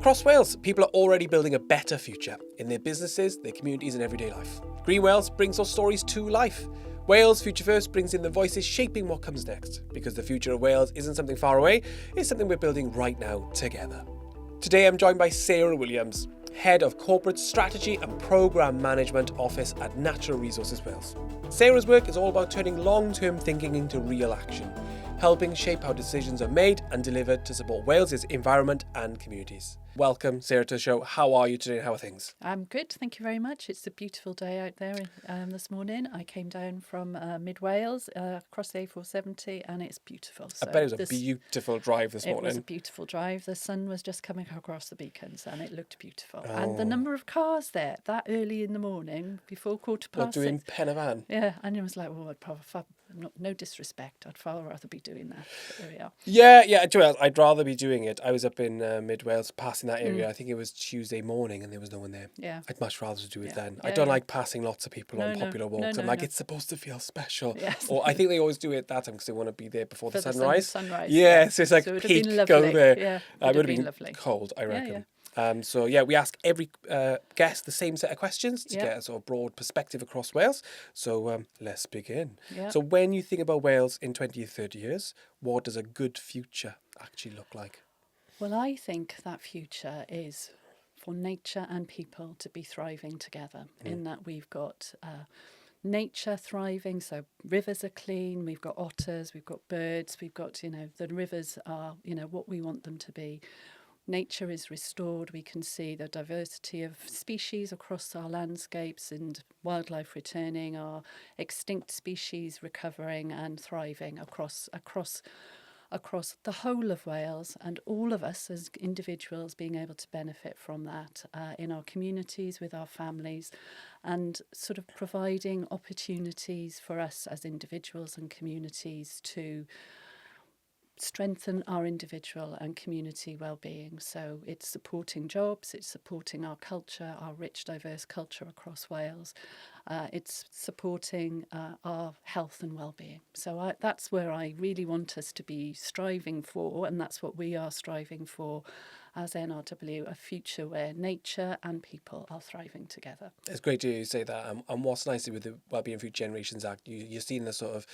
Across Wales, people are already building a better future in their businesses, their communities and everyday life. GreenWales brings those stories to life. Wales Future First brings in the voices shaping what comes next, because the future of Wales isn't something far away, it's something we're building right now together. Today I'm joined by Sarah Williams, Head of Corporate Strategy and Programme Management Office at Natural Resources Wales. Sarah's work is all about turning long-term thinking into real action, helping shape how decisions are made and delivered to support Wales's environment and communities. Welcome, Sarah, to the show. How are you today and how are things? I'm good, thank you very much. It's a beautiful day out there this morning. I came down from mid Wales across the A470 and it's beautiful. So I bet it was a beautiful drive this morning. It was a beautiful drive. The sun was just coming across the beacons and it looked beautiful. Oh. And the number of cars there that early in the morning, before 6:15. Doing pen a van? Yeah, and it was like, well, I'd probably, no disrespect, I'd far rather be doing that. But there we are. Yeah, I'd rather be doing it. I was up in mid Wales passing that area. I think it was Tuesday morning and there was no one there. Yeah. I'd much rather do it then. I don't like passing lots of people on popular walks. It's supposed to feel special. Yes. Or I think they always do it that time because they want to be there before the sunrise. Sunrise. Yeah, so it's like peak, go there. Yeah, it would have been lovely. Cold, I reckon. Yeah. We ask every guest the same set of questions to get a sort of broad perspective across Wales. So let's begin. Yeah. So when you think about Wales in 20 or 30 years, what does a good future actually look like? Well, I think that future is for nature and people to be thriving together in that we've got nature thriving, so rivers are clean, we've got otters, we've got birds, we've got, the rivers are, what we want them to be. Nature is restored. We can see the diversity of species across our landscapes and wildlife returning, our extinct species recovering and thriving across the whole of Wales, and all of us as individuals being able to benefit from that in our communities, with our families, and sort of providing opportunities for us as individuals and communities to strengthen our individual and community well-being. So it's supporting jobs, it's supporting our culture, our rich, diverse culture across Wales. It's supporting our health and well-being. So that's where I really want us to be striving for, and that's what we are striving for as NRW, a future where nature and people are thriving together. It's great to hear you say that. And what's nice with the Wellbeing Future Generations Act, you're seeing the sort of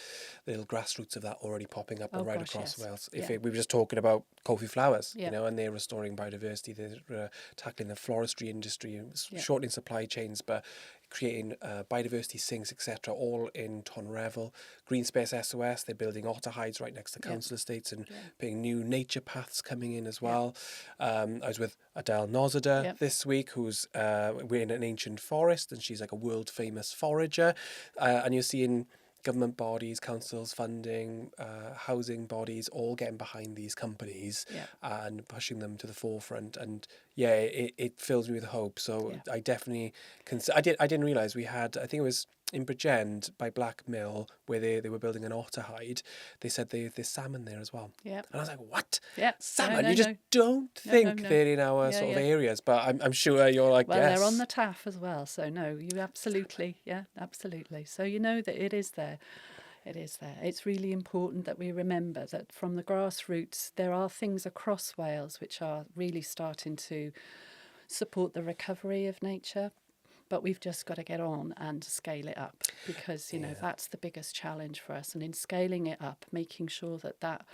little grassroots of that already popping up across Wales. We were just talking about coffee flowers, and they're restoring biodiversity, they're tackling the floristry industry, shortening supply chains, but creating biodiversity sinks, etc., all in Tonrevel. Green Space SOS, they're building otter hides right next to council estates and putting new nature paths coming in as well. I was with Adele Nozada this week, who's we're in an ancient forest, and she's like a world famous forager. And you're seeing government bodies, councils, funding, housing bodies, all getting behind these companies and pushing them to the forefront. And it fills me with hope. So I definitely I didn't realise we had, I think it was in Bridgend by Black Mill, where they were building an otter hide. They said there's salmon there as well. And I was like, what? Salmon? You just don't think they're in our sort of areas. But I'm sure you're like, well, yes. They're on the TAF as well. So no, you absolutely, absolutely. So you know that it is there. It is there. It's really important that we remember that from the grassroots, there are things across Wales which are really starting to support the recovery of nature. But we've just got to get on and scale it up, because, that's the biggest challenge for us. And in scaling it up, making sure that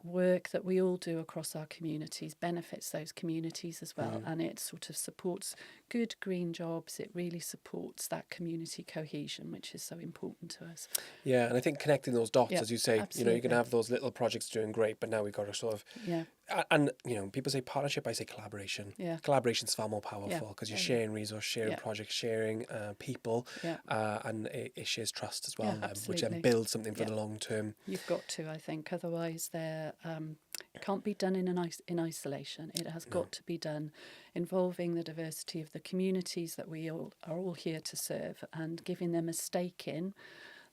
work that we all do across our communities benefits those communities as well. And it sort of supports good green jobs. It really supports that community cohesion, which is so important to us. Yeah, and I think connecting those dots, as you say, absolutely. You can have those little projects doing great, but now we've got to sort of... And, people say partnership, I say collaboration. Yeah. Collaboration's far more powerful because you're sharing resources, sharing projects, sharing people, and it shares trust as well, which then builds something for the long term. You've got to, I think, otherwise it can't be done in isolation. It has got to be done involving the diversity of the communities that we are all here to serve, and giving them a stake in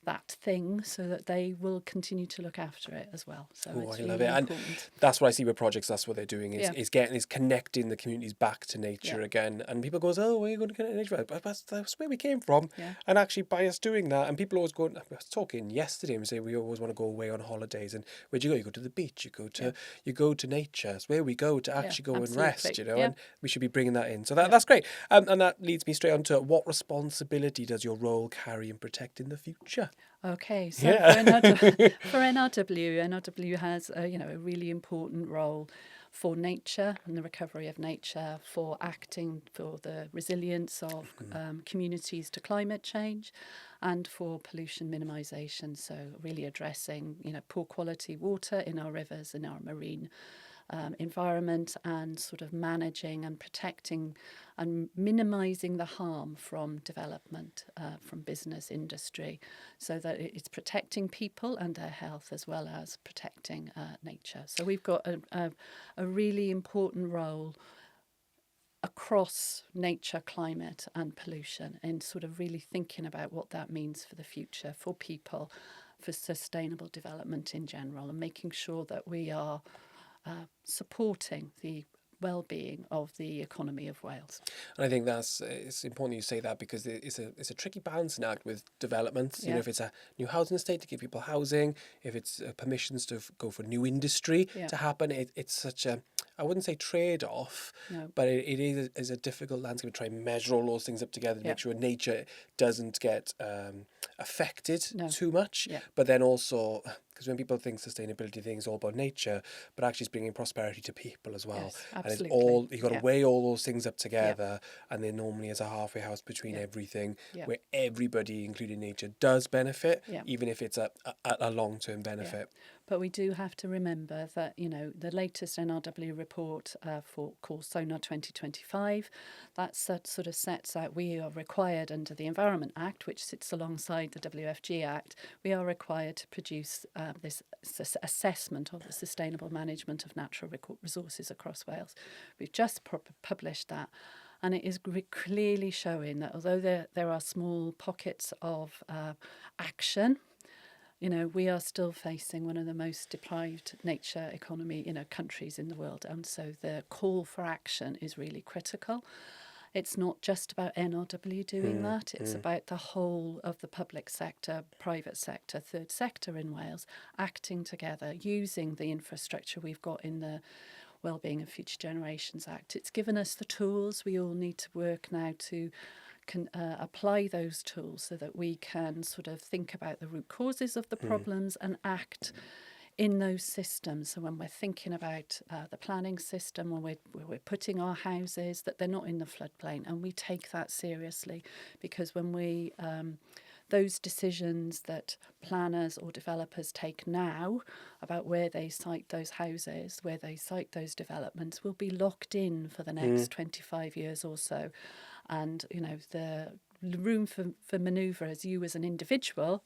that thing so that they will continue to look after it as well. So it's I really love it. important. And that's what I see with projects. That's what they're doing is connecting the communities back to nature again. And people go, oh, where are you going to connect nature? But that's where we came from. Yeah. And actually, by us doing that, and people always go, I was talking yesterday and say we always want to go away on holidays. And where'd you go? You go to the beach. You go to nature. It's where we go to actually go and rest. And we should be bringing that in. So that's great. And that leads me straight on to what responsibility does your role carry in protecting the future? Okay, so for NRW has a really important role for nature and the recovery of nature, for acting for the resilience of communities to climate change, and for pollution minimisation. So really addressing poor quality water in our rivers, in our marine environment, and sort of managing and protecting and minimising the harm from development, from business industry, so that it's protecting people and their health as well as protecting nature. So we've got a really important role across nature, climate and pollution, and sort of really thinking about what that means for the future, for people, for sustainable development in general, and making sure that we are supporting the well-being of the economy of Wales. And I think it's important you say that, because it's a tricky balancing act with developments. If it's a new housing estate to give people housing, if it's permissions to go for new industry to happen, it's such a, I wouldn't say trade-off, but it is a difficult landscape to try and measure all those things up together to make sure nature doesn't get affected too much. But then also, because when people think sustainability things all about nature, but actually it's bringing prosperity to people as well. Yes, absolutely. And it's all, you've got to weigh all those things up together, and there normally is a halfway house between everything, where everybody, including nature, does benefit, even if it's a long-term benefit. But we do have to remember that, the latest NRW report called Sonar 2025, that sort of sets out we are required under the Environment Act, which sits alongside the WFG Act, we are required to produce this assessment of the sustainable management of natural resources across Wales. We've just published that. And it is clearly showing that although there are small pockets of action, we are still facing one of the most deprived nature economy, countries in the world. And so the call for action is really critical. It's not just about NRW doing that. It's about the whole of the public sector, private sector, third sector in Wales, acting together, using the infrastructure we've got in the Wellbeing of Future Generations Act. It's given us the tools. We all need to work now to apply those tools so that we can sort of think about the root causes of the problems and act in those systems. So when we're thinking about the planning system, when we're putting our houses, that they're not in the floodplain, and we take that seriously, because when we those decisions that planners or developers take now about where they site those houses, where they site those developments, will be locked in for the next 25 years or so. And, the room for manoeuvre as you as an individual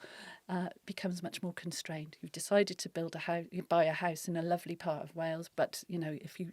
becomes much more constrained. You've decided to build a house, you buy a house in a lovely part of Wales, but, if you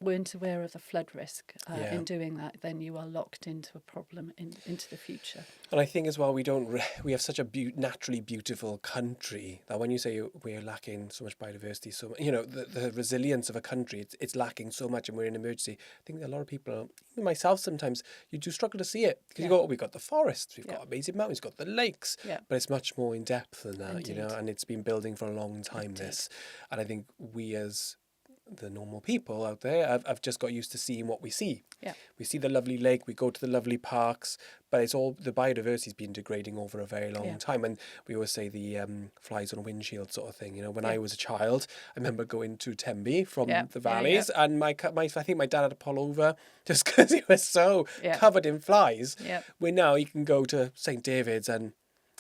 weren't aware of the flood risk in doing that, then you are locked into a problem into the future. And I think as well, we have such a naturally beautiful country that when you say we're lacking so much biodiversity, so the resilience of a country, it's lacking so much, and we're in emergency. I think a lot of people, even myself sometimes, you do struggle to see it, because we've got the forests, we've got amazing mountains, we've got the lakes, but it's much more in depth than that. Indeed. And it's been building for a long time. Indeed. And I think we as the normal people out there, I've just got used to seeing what we see. We see the lovely lake, we go to the lovely parks, but it's all, the biodiversity's been degrading over a very long time. And we always say the flies on a windshield sort of thing. When I was a child, I remember going to Tenby from the valleys, and I think my dad had to pull over just because it was so covered in flies. Where now you can go to St David's and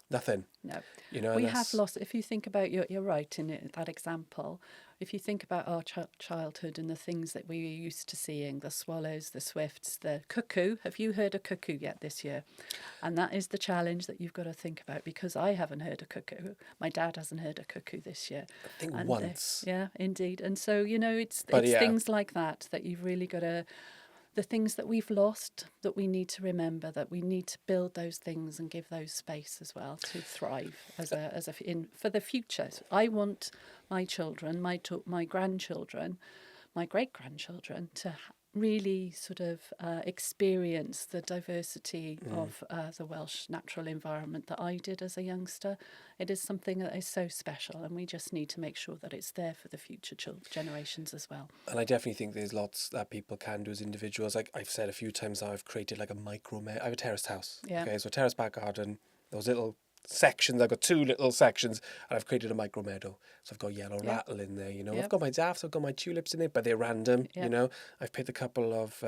nothing. No. We have lost, if you think about, you're right in that example, if you think about our childhood and the things that we were used to seeing, the swallows, the swifts, the cuckoo. Have you heard a cuckoo yet this year? And that is the challenge that you've got to think about, because I haven't heard a cuckoo. My dad hasn't heard a cuckoo this year. I think once. Yeah, indeed. And so, it's things like that you've really got to the things that we've lost, that we need to remember, that we need to build those things and give those space as well to thrive for the future. So I want my children, my grandchildren, my great-grandchildren to really sort of experience the diversity of the Welsh natural environment that I did as a youngster. It is something that is so special, and we just need to make sure that it's there for the future generations as well. And I definitely think there's lots that people can do as individuals. Like I've said a few times now, I've created like I have a terraced house. Yeah. Okay, so a terrace back garden, those little sections, I've got 2 little sections, and I've created a micro meadow. So I've got yellow rattle in there, I've got my daffs, I've got my tulips in it, but they're random, I've put a couple of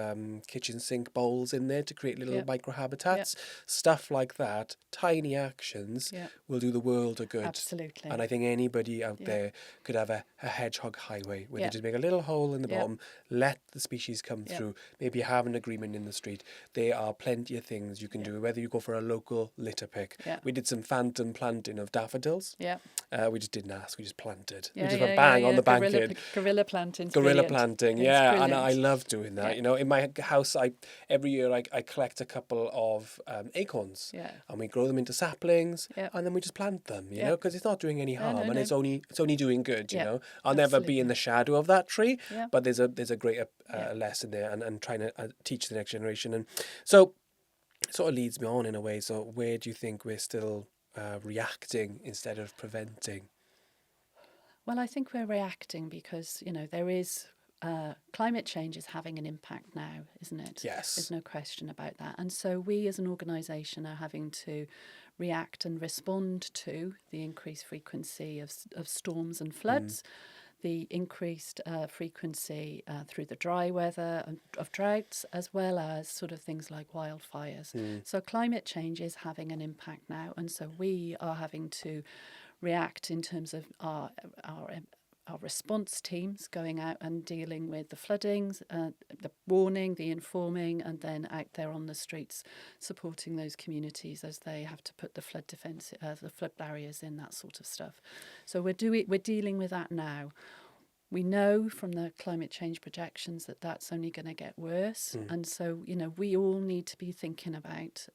kitchen sink bowls in there to create little micro habitats. Stuff like that, tiny actions will do the world a good. Absolutely. And I think anybody out there could have a hedgehog highway where they just make a little hole in the bottom, let the species come through, maybe have an agreement in the street. There are plenty of things you can do, whether you go for a local litter pick. We did some phantom planting of daffodils. We just didn't ask, we just planted. We just went bang on the bank in. Guerrilla planting. Guerrilla planting, and I love doing that. Yeah. In my house, every year I collect a couple of acorns, and we grow them into saplings, and then we just plant them, because it's not doing any harm, and it's only doing good. I'll never be in the shadow of that tree, but there's a great lesson there, and trying to teach the next generation, and so it sort of leads me on in a way. So where do you think we're still reacting instead of preventing? Well, I think we're reacting because, there is climate change is having an impact now, isn't it? Yes. There's no question about that. And so we as an organisation are having to react and respond to the increased frequency of storms and floods, the increased frequency through the dry weather of droughts, as well as sort of things like wildfires. So climate change is having an impact now. And so we are having to react in terms of our response teams going out and dealing with the floodings, the warning, the informing, and then out there on the streets supporting those communities as they have to put the flood barriers in, that sort of stuff. So we're dealing with that now. We know from the climate change projections that that's only going to get worse, and so we all need to be thinking about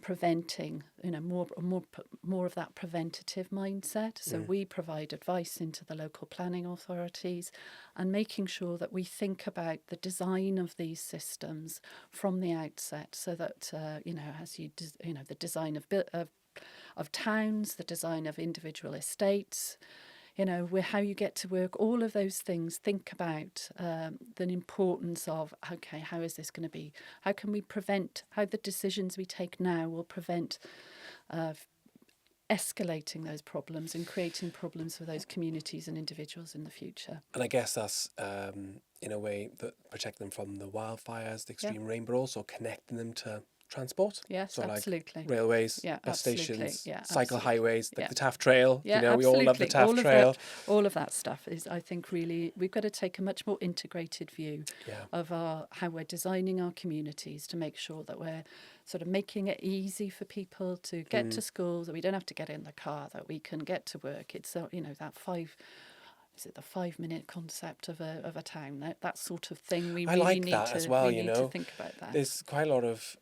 preventing, more of that preventative mindset. So we provide advice into the local planning authorities and making sure that we think about the design of these systems from the outset, so that the design of towns, the design of individual estates, how you get to work, all of those things. Think about the importance of, okay, how is this going to be? How can we prevent, how the decisions we take now will prevent escalating those problems and creating problems for those communities and individuals in the future. And I guess that's, in a way, that protect them from the wildfires, the extreme rain, but also connecting them to transport. Yes, so absolutely. Like railways, bus absolutely. stations, cycle highways, like the Taff Trail. We all love the Taff Trail. All of that stuff is, I think, really, we've got to take a much more integrated view of how we're designing our communities to make sure that we're sort of making it easy for people to get to school, that we don't have to get in the car, that we can get to work. It's that the 5-minute concept of a town, that sort of thing. We really need that as well. To think about that. There's quite a lot of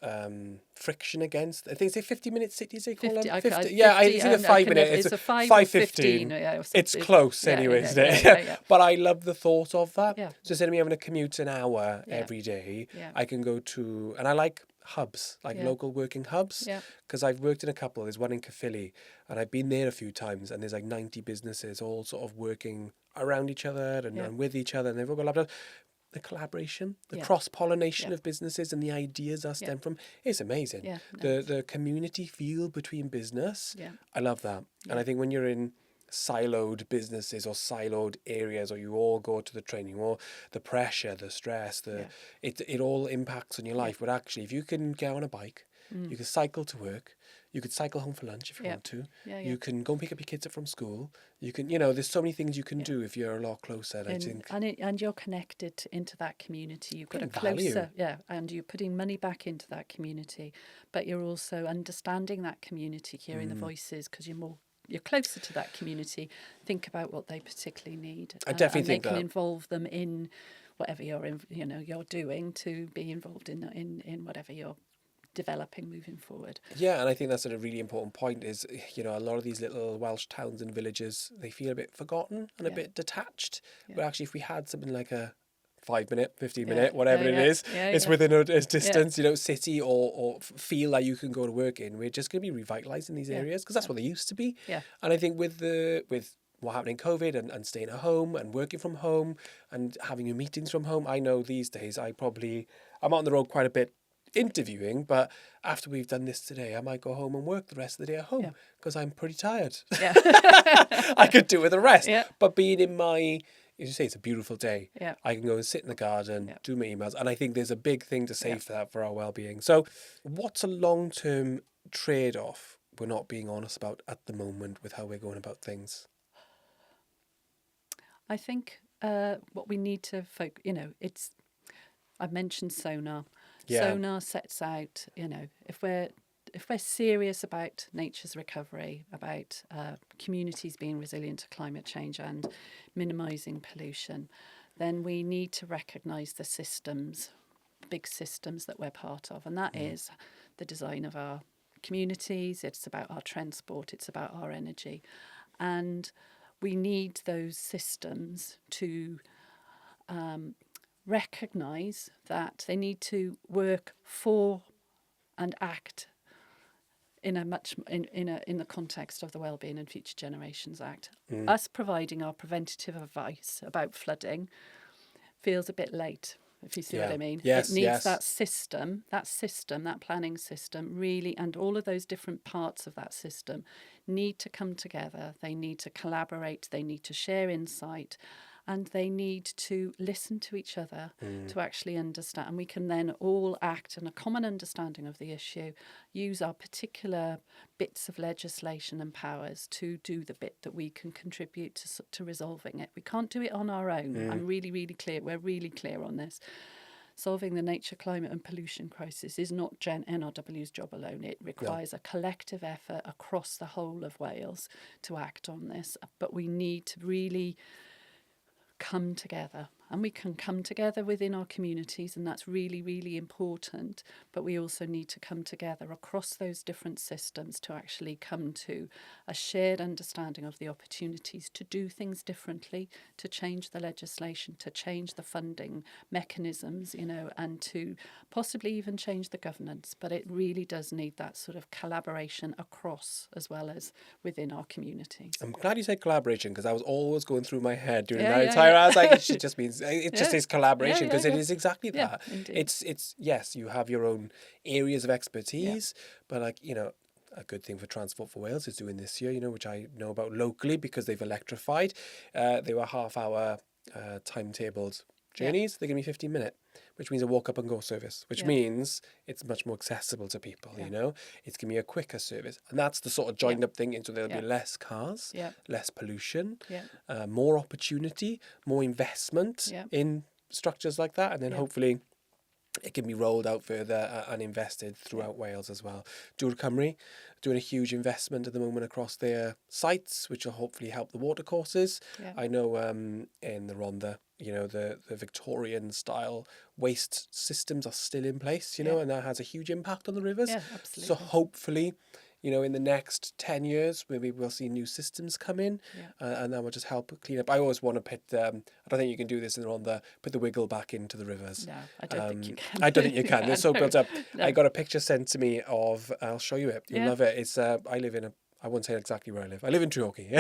friction against. I think it's a 50-minute cities. They call 50, them. 50, I think a 5 minute. It's a 5:15. It's close anyway, isn't it? But I love the thought of that. So instead of me having to commute an hour every day, I can go to, and I like hubs, like local working hubs, because I've worked in a couple. There's one in Caerphilly, and I've been there a few times, and there's like 90 businesses all sort of working around each other and with each other, and they've all got laptops. The collaboration, the cross-pollination of businesses and the ideas that stem from, it's amazing. The community feel between business, I love that. And I think when you're in siloed businesses or siloed areas, or you all go to the training, or the pressure, the stress, it all impacts on your life. But actually, if you can get on a bike, you can cycle to work, you could cycle home for lunch if you want to, you can go and pick up your kids up from school, you can, there's so many things you can do if you're a lot closer, I think. And you're connected into that community. You've got a closer, and you're putting money back into that community, but you're also understanding that community, hearing the voices, because you're closer to that community. Think about what they particularly need. I definitely think they can involve them in whatever you're doing, to be involved in whatever you're developing moving forward. Yeah, and I think that's a really important point is, a lot of these little Welsh towns and villages, they feel a bit forgotten and a bit detached. But actually, if we had something like a 5-minute, 15-minute, whatever it is, it's within a distance, city or feel like you can go to work in, we're just going to be revitalising these areas because that's what they used to be. Yeah. And I think with what happened in COVID and staying at home and working from home and having your meetings from home, I know these days I'm on the road quite a bit interviewing, but after we've done this today, I might go home and work the rest of the day at home because I'm pretty tired. Yeah. I could do with a rest. Yeah. But being in my, as you say, it's a beautiful day. Yeah. I can go and sit in the garden, do my emails, and I think there's a big thing to say for that, for our well-being. So what's a long-term trade-off we're not being honest about at the moment with how we're going about things? I think what we need to focus, I've mentioned sonar. Yeah. Sonar sets out, if we're serious about nature's recovery, about communities being resilient to climate change and minimising pollution, then we need to recognise the big systems that we're part of. And that is the design of our communities, it's about our transport, it's about our energy. And we need those systems to recognise that they need to work for and act in the context of the Wellbeing and Future Generations Act. Us providing our preventative advice about flooding feels a bit late, if you see what I mean. Yes, it needs that system, that planning system really, and all of those different parts of that system need to come together. They need to collaborate, they need to share insight, and they need to listen to each other to actually understand. And we can then all act in a common understanding of the issue, use our particular bits of legislation and powers to do the bit that we can contribute to resolving it. We can't do it on our own. I'm really, really clear. We're really clear on this. Solving the nature, climate and pollution crisis is not NRW's job alone. It requires a collective effort across the whole of Wales to act on this. But we need to really come together, and we can come together within our communities, and that's really, really important, but we also need to come together across those different systems to actually come to a shared understanding of the opportunities to do things differently, to change the legislation, to change the funding mechanisms, and to possibly even change the governance. But it really does need that sort of collaboration across as well as within our communities. I'm glad you said collaboration, because I was always going through my head during that entire hour. It just means it just is collaboration, because it is exactly that. It's yes, you have your own areas of expertise, but a good thing for Transport for Wales is doing this year, which I know about locally because they've electrified. They were half-hour timetabled journeys. They're going to be 15-minute, which means a walk up and go service, which means it's much more accessible to people. It's going to be a quicker service, and that's the sort of joined up thing. So there'll be less cars, less pollution, more opportunity, more investment in structures like that, and then hopefully it can be rolled out further and invested throughout Wales as well. Dŵr Cymru doing a huge investment at the moment across their sites, which will hopefully help the watercourses. I know in the Rhondda, the Victorian style waste systems are still in place, and that has a huge impact on the rivers. Yeah, absolutely. So hopefully, in the next 10 years, maybe we'll see new systems come in, and that will just help clean up. I always want to put, I don't think you can do this in Rhondda, put the wiggle back into the rivers. No, I don't think you can. I don't think you can. They're so built up. No. I got a picture sent to me of, I'll show you it. You'll love it. It's, I live in I won't say exactly where I live. I live in Treorchy.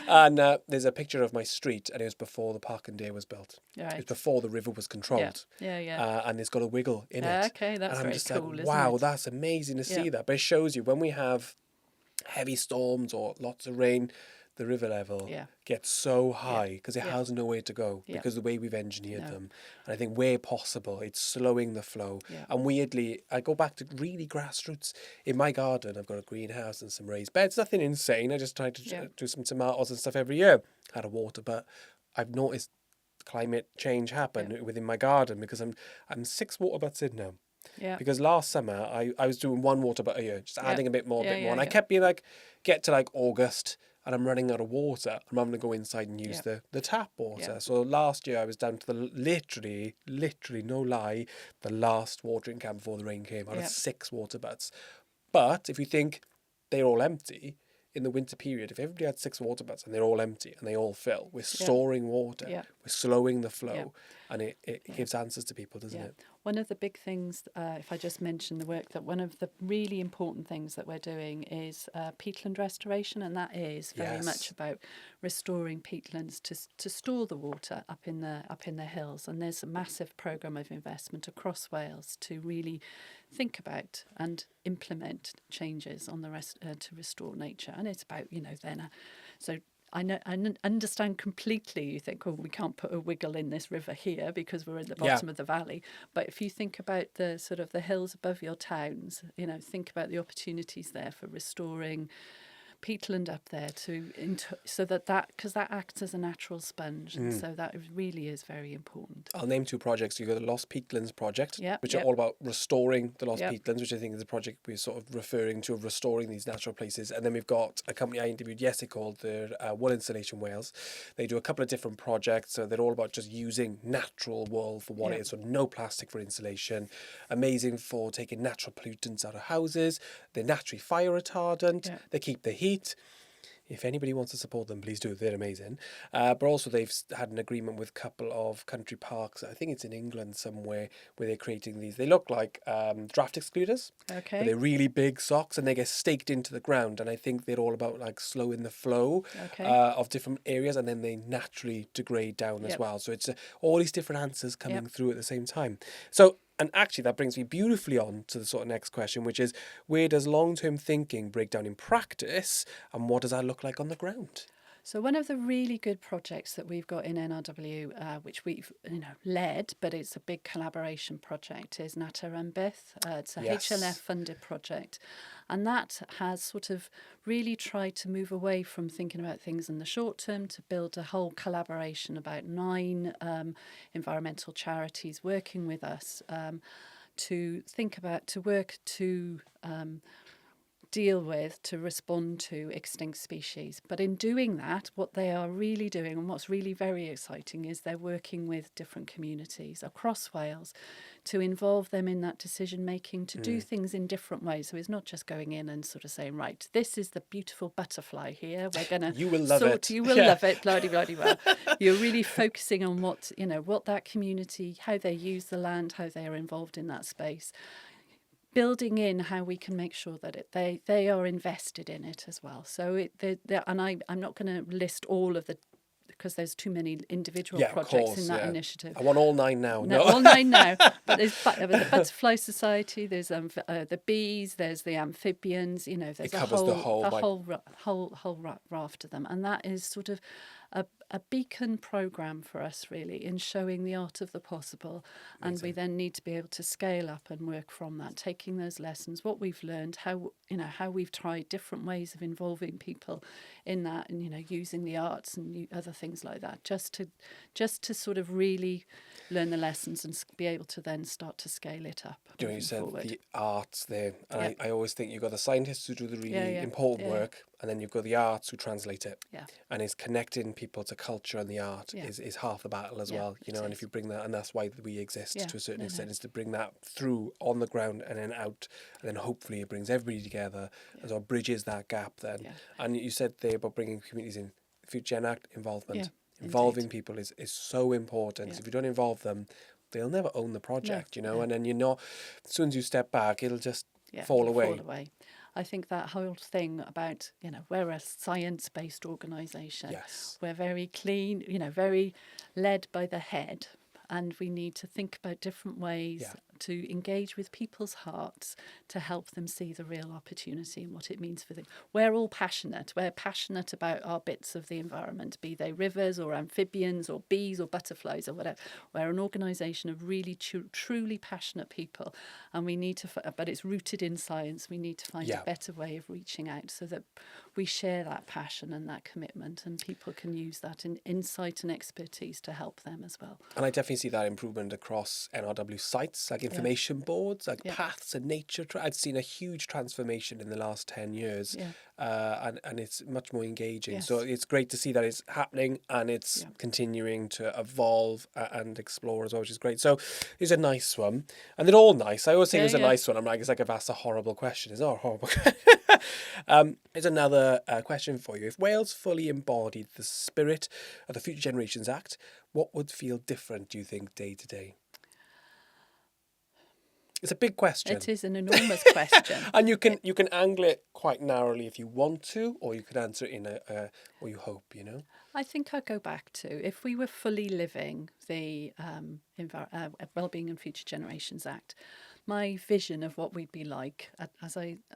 And there's a picture of my street, and it was before the Park Day was built. Right. It was before the river was controlled. And it's got a wiggle in it. Okay, that's very cool, isn't wow, it? that's amazing to see that. But it shows you when we have heavy storms or lots of rain, the river level gets so high because it has nowhere to go because of the way we've engineered them. And I think where possible, it's slowing the flow. And weirdly, I go back to really grassroots. In my garden, I've got a greenhouse and some raised beds. Nothing insane. I just try to do some tomatoes and stuff every year out of water. But I've noticed climate change happen within my garden because I'm 6 water butts in now. Because last summer I was doing 1 water butt a year, just adding a bit more, and I kept being like, get to like August, and I'm running out of water. I'm having to go inside and use the tap water. So last year I was down to the literally, no lie, the last watering can before the rain came. I had 6 water butts. But if you think they're all empty, in the winter period, if everybody had 6 water butts and they're all empty and they all fill, we're storing water, we're slowing the flow, and it gives answers to people, doesn't it? One of the big things, if I just mention the work, that one of the really important things that we're doing is peatland restoration, and that is very much about restoring peatlands to store the water up in the hills. And there's a massive programme of investment across Wales to really think about and implement changes on the to restore nature. And it's about, so I understand completely. You think, oh, we can't put a wiggle in this river here because we're at the bottom of the valley. But if you think about the sort of the hills above your towns, think about the opportunities there for restoring peatland up there so that because that acts as a natural sponge, and so that really is very important. I'll name 2 projects. You've got the Lost Peatlands project, which are all about restoring the lost peatlands, which I think is a project we're sort of referring to, of restoring these natural places. And then we've got a company I interviewed yesterday called the Wool Installation Wales. They do a couple of different projects, so they're all about just using natural wool for what it is, so no plastic for insulation. Amazing for taking natural pollutants out of houses. They're naturally fire retardant. They keep the heat. If anybody wants to support them, please do. They're amazing. But also they've had an agreement with a couple of country parks. I think it's in England somewhere, where they're creating these. They look like draft excluders. Okay. But they're really big socks, and they get staked into the ground. And I think they're all about like slowing the flow of different areas, and then they naturally degrade down as well. So it's all these different answers coming through at the same time. So, and actually that brings me beautifully on to the sort of next question, which is, where does long-term thinking break down in practice, and what does that look like on the ground? So one of the really good projects that we've got in NRW, which we've led, but it's a big collaboration project, is Natur and Byth. It's a HLF funded project, and that has sort of really tried to move away from thinking about things in the short term to build a whole collaboration about 9 environmental charities working with us to think about, to work to deal with, to respond to extinct species. But in doing that, what they are really doing, and what's really very exciting, is they're working with different communities across Wales to involve them in that decision making, to do things in different ways. So it's not just going in and sort of saying, right, this is the beautiful butterfly here, we're going to you will love it. You will love it, bloody well. You're really focusing on what that community, how they use the land, how they are involved in that space, building in how we can make sure that they are invested in it as well. So and I'm not going to list all of the, because there's too many individual projects in that initiative. I want all 9 now. No, all 9 now. But there's the Butterfly Society. There's the bees. There's the amphibians. There's it covers the whole raft of them, and that is sort of a beacon program for us, really, in showing the art of the possible. And we then need to be able to scale up and work from that, taking those lessons, what we've learned, how we've tried different ways of involving people in that, and using the arts and other things like that, just to sort of really learn the lessons and be able to then start to scale it up. You said the arts there, and I always think you've got the scientists who do the really important work, and then you've got the arts who translate it. And it's connecting people to culture, and the art is half the battle as well. And if you bring that, and that's why we exist to a certain extent, is to bring that through on the ground and then out, and then hopefully it brings everybody together and sort of bridges that gap then. And you said there about bringing communities in. Future Gen Act involvement. Involving people is so important. Because if you don't involve them, they'll never own the project, and then as soon as you step back, it'll just fall away. I think that whole thing about, we're a science-based organisation. Yes. We're very clean, very led by the head, and we need to think about different ways to engage with people's hearts to help them see the real opportunity and what it means for them. We're all passionate. We're passionate about our bits of the environment, be they rivers or amphibians or bees or butterflies or whatever. We're an organisation of really truly passionate people, and we need to, but it's rooted in science. We need to find a better way of reaching out so that we share that passion and that commitment, and people can use that insight and expertise to help them as well. And I definitely see that improvement across NRW sites. Like in information boards, like paths and nature. I've seen a huge transformation in the last 10 years, and it's much more engaging. So it's great to see that it's happening and it's continuing to evolve and explore as well, which is great. So it's a nice one. And they're all nice. I always say it was a nice one. I'm like, it's like I've asked a horrible question. It's not a horrible question. Here's another question for you. If Wales fully embodied the spirit of the Future Generations Act, what would feel different, do you think, day to day? It's a big question. It is an enormous question. And you can angle it quite narrowly if you want to, or you could answer it in or you hope, you know? I think I'd go back to, if we were fully living the Wellbeing and Future Generations Act, my vision of what we'd be like,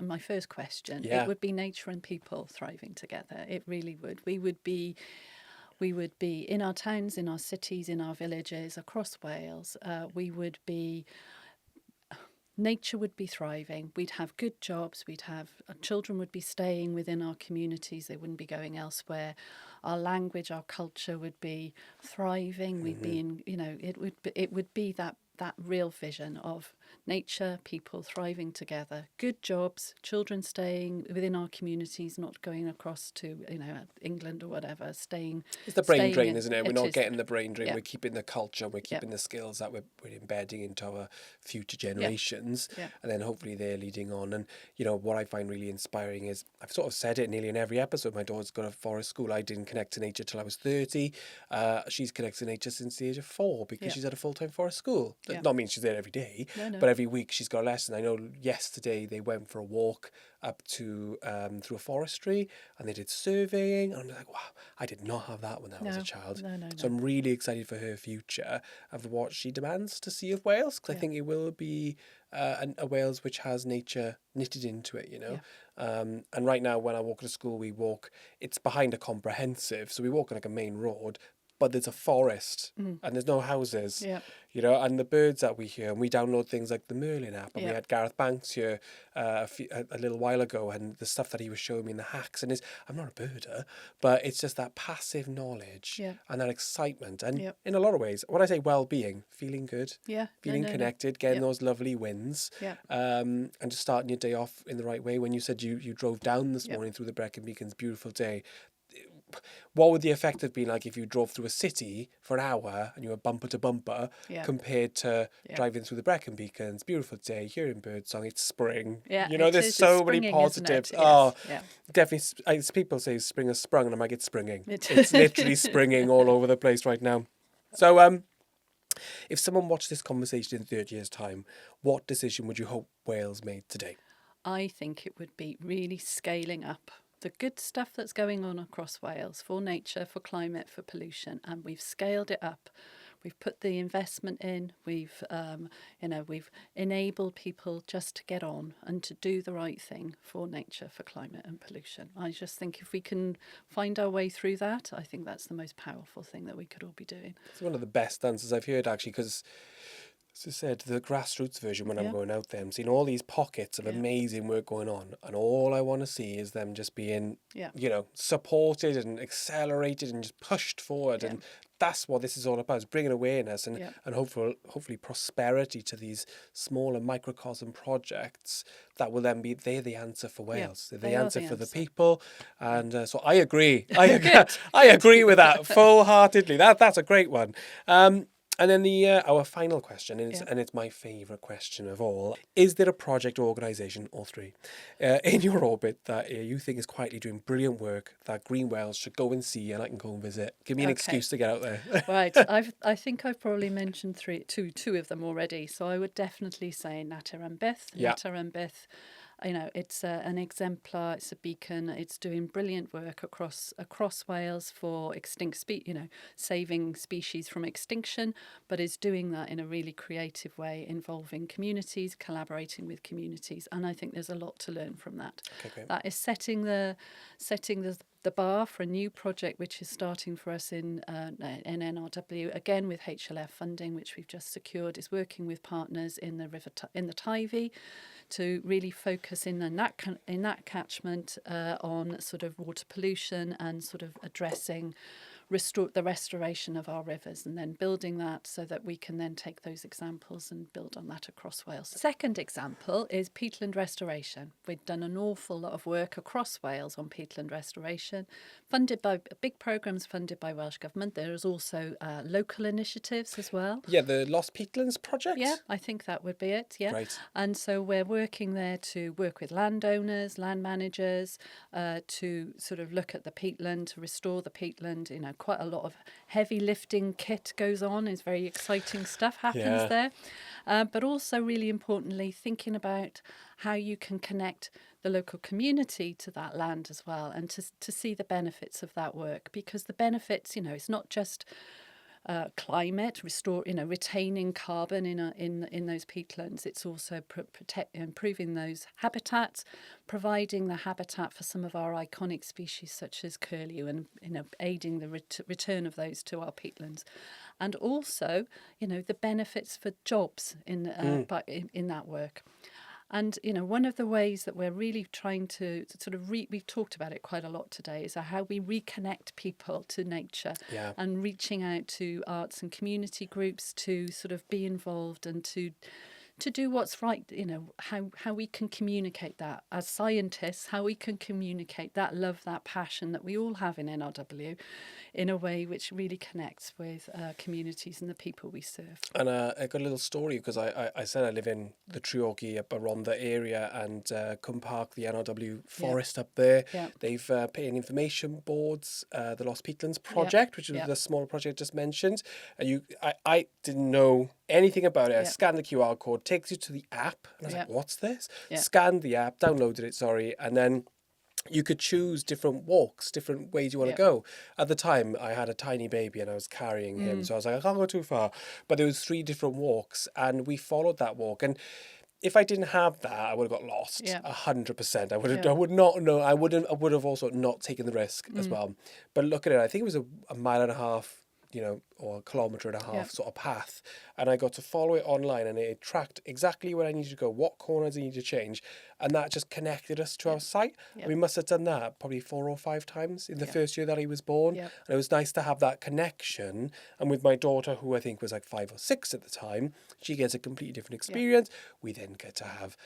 my first question, it would be nature and people thriving together. It really would. We would be in our towns, in our cities, in our villages, across Wales. Nature would be thriving. We'd have good jobs. Our children would be staying within our communities. They wouldn't be going elsewhere. Our language, our culture would be thriving. We'd be in, it would be that real vision of nature, people thriving together, good jobs, children staying within our communities, not going across to, England or whatever, staying. It's the brain drain, isn't it? We're not getting the brain drain. We're keeping the culture, we're keeping the skills that we're embedding into our future generations. And then hopefully they're leading on. And, what I find really inspiring is, I've sort of said it nearly in every episode, my daughter's got a forest school. I didn't connect to nature till I was 30. She's connected to nature since the age of 4 because she's at a full-time forest school. That not mean she's there every day, but every week she's got a lesson. I know yesterday they went for a walk up to through a forestry and they did surveying. And I'm like, wow, I did not have that when I was a child. So I'm really excited for her future of what she demands to see of Wales, because I think it will be a Wales which has nature knitted into it, and right now when I walk to school, it's behind a comprehensive, so we walk on like a main road, but there's a forest and there's no houses, and the birds that we hear, and we download things like the Merlin app, and we had Gareth Banks here a little while ago, and the stuff that he was showing me in the hacks, and I'm not a birder, but it's just that passive knowledge and that excitement, and in a lot of ways, when I say well-being, feeling good, feeling connected, getting those lovely wins, and just starting your day off in the right way. When you said you drove down this morning through the Brecon Beacons, beautiful day, what would the effect have been like if you drove through a city for an hour and you were bumper to bumper compared to driving through the Brecon Beacons, beautiful day, hearing birdsong, it's spring. There's so many positives. Definitely, as people say, spring has sprung, and I'm like, it's springing. It's literally springing all over the place right now. So if someone watched this conversation in 30 years' time, what decision would you hope Wales made today? I think it would be really scaling up the good stuff that's going on across Wales for nature, for climate, for pollution, and we've scaled it up. We've put the investment in. We've enabled people just to get on and to do the right thing for nature, for climate and pollution. I just think if we can find our way through that, I think that's the most powerful thing that we could all be doing. It's one of the best answers I've heard, actually, because, as I said, the grassroots version, when I'm going out there, I'm seeing all these pockets of amazing work going on, and all I want to see is them just being, supported and accelerated and just pushed forward. And that's what this is all about, is bringing awareness and hopefully prosperity to these smaller microcosm projects that will then be, they're the answer for Wales. They're the answer for the people. And so I agree. I agree with that full-heartedly. That's a great one. And then our final question is, and it's my favourite question of all, is there a project or organisation, or three, in your orbit that you think is quietly doing brilliant work that GreenWales should go and see and I can go and visit? Give me an excuse to get out there. Right. I think I've probably mentioned two of them already. So I would definitely say Natur Ambith. Natur Ambith. It's an exemplar, it's a beacon, it's doing brilliant work across Wales for saving species from extinction, but is doing that in a really creative way, involving communities, collaborating with communities, and I think there's a lot to learn from that. Okay, that is setting the bar for a new project which is starting for us in NRW, again with HLF funding, which we've just secured, is working with partners in the Teifi to really focus in that catchment on sort of water pollution and sort of addressing the restoration of our rivers, and then building that so that we can then take those examples and build on that across Wales. Second example is peatland restoration. We've done an awful lot of work across Wales on peatland restoration, funded by big programmes funded by Welsh Government. There is also local initiatives as well. Yeah, the Lost Peatlands project? Yeah, I think that would be it, yeah. Great. And so we're working there to work with landowners, land managers, to sort of look at the peatland, to restore the peatland. You know, quite a lot of heavy lifting kit goes on. It's very exciting stuff happens there. But also, really importantly, thinking about how you can connect the local community to that land as well, and to see the benefits of that work. Because the benefits, you know, it's not just climate, retaining carbon in those peatlands. It's also improving those habitats, providing the habitat for some of our iconic species such as curlew, and aiding the return of those to our peatlands, and also the benefits for jobs in that work. And, one of the ways that we're really trying to sort of we've talked about it quite a lot today, is how we reconnect people to nature, and reaching out to arts and community groups to sort of be involved and to do what's right, how we can communicate that as scientists, how we can communicate that love, that passion that we all have in NRW in a way which really connects with communities and the people we serve. And I got a little story, because I said I live in the Treorchy up around the area, and Cwm Park, the NRW forest up there, they've put in information boards, the Lost Peatlands project, which is the small project just mentioned. And I didn't know anything about it. I scanned the QR code, takes you to the app, and I was like, what's this? Scanned the app, downloaded it, and then you could choose different walks, different ways you want to go. At the time, I had a tiny baby and I was carrying him, so I was like, I can't go too far. But there was 3 different walks, and we followed that walk. And if I didn't have that, I would have got lost 100%. I would not know. I would have also not taken the risk as well. But look at it. I think it was a mile and a half, or a kilometre and a half sort of path. And I got to follow it online, and it tracked exactly where I needed to go, what corners I needed to change. And that just connected us to our site. We must have done that probably 4 or 5 times in the first year that he was born. And it was nice to have that connection. And with my daughter, who I think was like 5 or 6 at the time, she gets a completely different experience. We then get to have,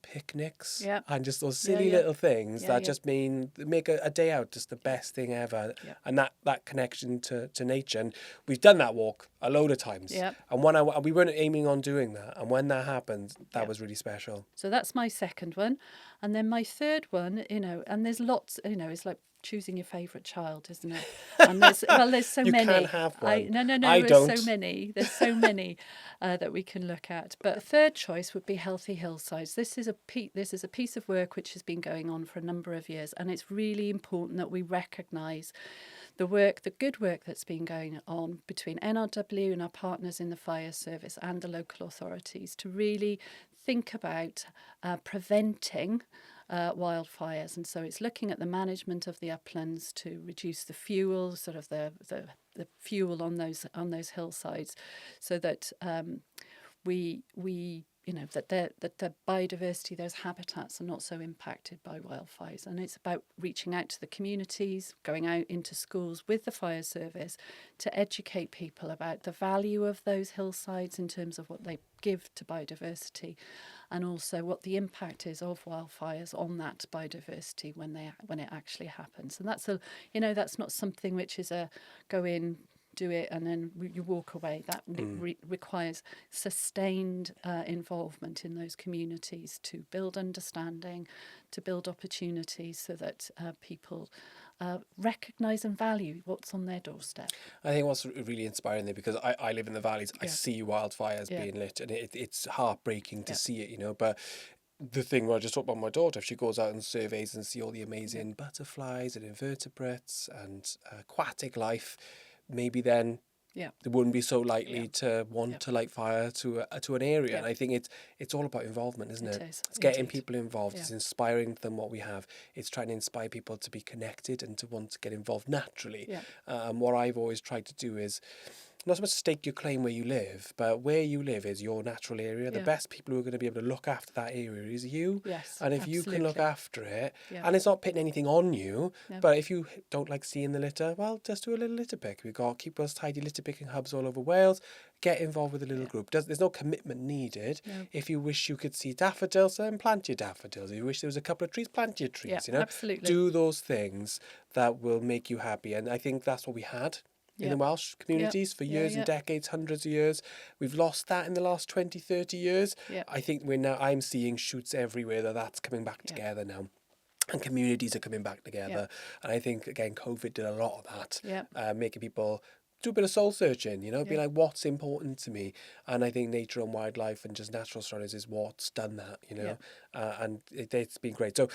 picnics and just those silly little things that just make a day out just the best thing ever. And that connection to nature. And we've done that walk a load of times. And we weren't aiming on doing that. And when that happened, that was really special. So that's my second one. And then my third one, and there's lots, it's like choosing your favourite child, isn't it? And there's so many. You can't have one. No. I There's don't. so many. There's so many that we can look at. But the third choice would be healthy hillsides. This is a piece of work which has been going on for a number of years, and it's really important that we recognise the good work that's been going on between NRW and our partners in the fire service and the local authorities to really think about preventing wildfires. And so it's looking at the management of the uplands to reduce the fuel, sort of the fuel on those hillsides, so that we that the biodiversity, those habitats, are not so impacted by wildfires. And it's about reaching out to the communities, going out into schools with the fire service to educate people about the value of those hillsides in terms of what they give to biodiversity, and also what the impact is of wildfires on that biodiversity when it actually happens. And that's not something which is a go in, do it, and then you walk away. That requires sustained involvement in those communities to build understanding, to build opportunities, so that people recognise and value what's on their doorstep. I think what's really inspiring there, because I live in the valleys, I see wildfires being lit, and it's heartbreaking to see it, but the thing where I just talked about my daughter, if she goes out and surveys and see all the amazing butterflies and invertebrates and aquatic life, maybe then they wouldn't be so likely to want to light fire to an area. And I think it's all about involvement, isn't it? It's getting people involved. It's inspiring them what we have. It's trying to inspire people to be connected and to want to get involved naturally. And what I've always tried to do is not so much stake your claim where you live, but where you live is your natural area. The best people who are going to be able to look after that area is you. Yes, and if absolutely. you can look after it, and it's not putting anything on you, but if you don't like seeing the litter, well, just do a little litter pick. We've got Keep Wales Tidy litter picking hubs all over Wales. Get involved with a little group. There's no commitment needed. If you wish you could see daffodils, then plant your daffodils. If you wish there was a couple of trees, plant your trees. Absolutely. Do those things that will make you happy. And I think that's what we had in the Welsh communities for years and decades, hundreds of years. We've lost that in the last 20, 30 years. I think I'm seeing shoots everywhere that's coming back together now. And communities are coming back together. And I think, again, COVID did a lot of that, making people do a bit of soul searching, be like, what's important to me? And I think nature and wildlife and just natural surroundings is what's done that, and it's been great. So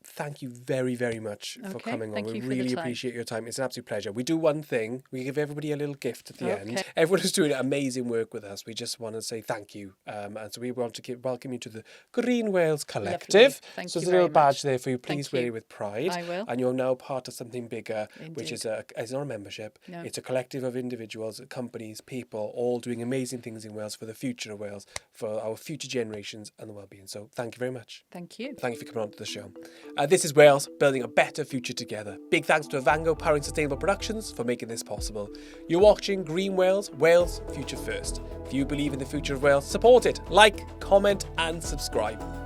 thank you very, very much for coming on. We really appreciate your time. It's an absolute pleasure. We do one thing. We give everybody a little gift at the end. Everyone who's doing amazing work with us, we just want to say thank you. And so we want to welcome you to the GreenWales Collective. Thank so you there's a little badge much. there for you. Please wear it with pride. I will. And you're now part of something bigger, Indeed. which is it's not a membership. No. It's a collective of individuals, companies, people, all doing amazing things in Wales for the future of Wales, for our future generations and the well-being. So thank you very much. Thank you. Thank you for coming on to the show. This is Wales, building a better future together. Big thanks to Afango Powering Sustainable Productions for making this possible. You're watching GreenWales, Wales Future First. If you believe in the future of Wales, support it. Like, comment and subscribe.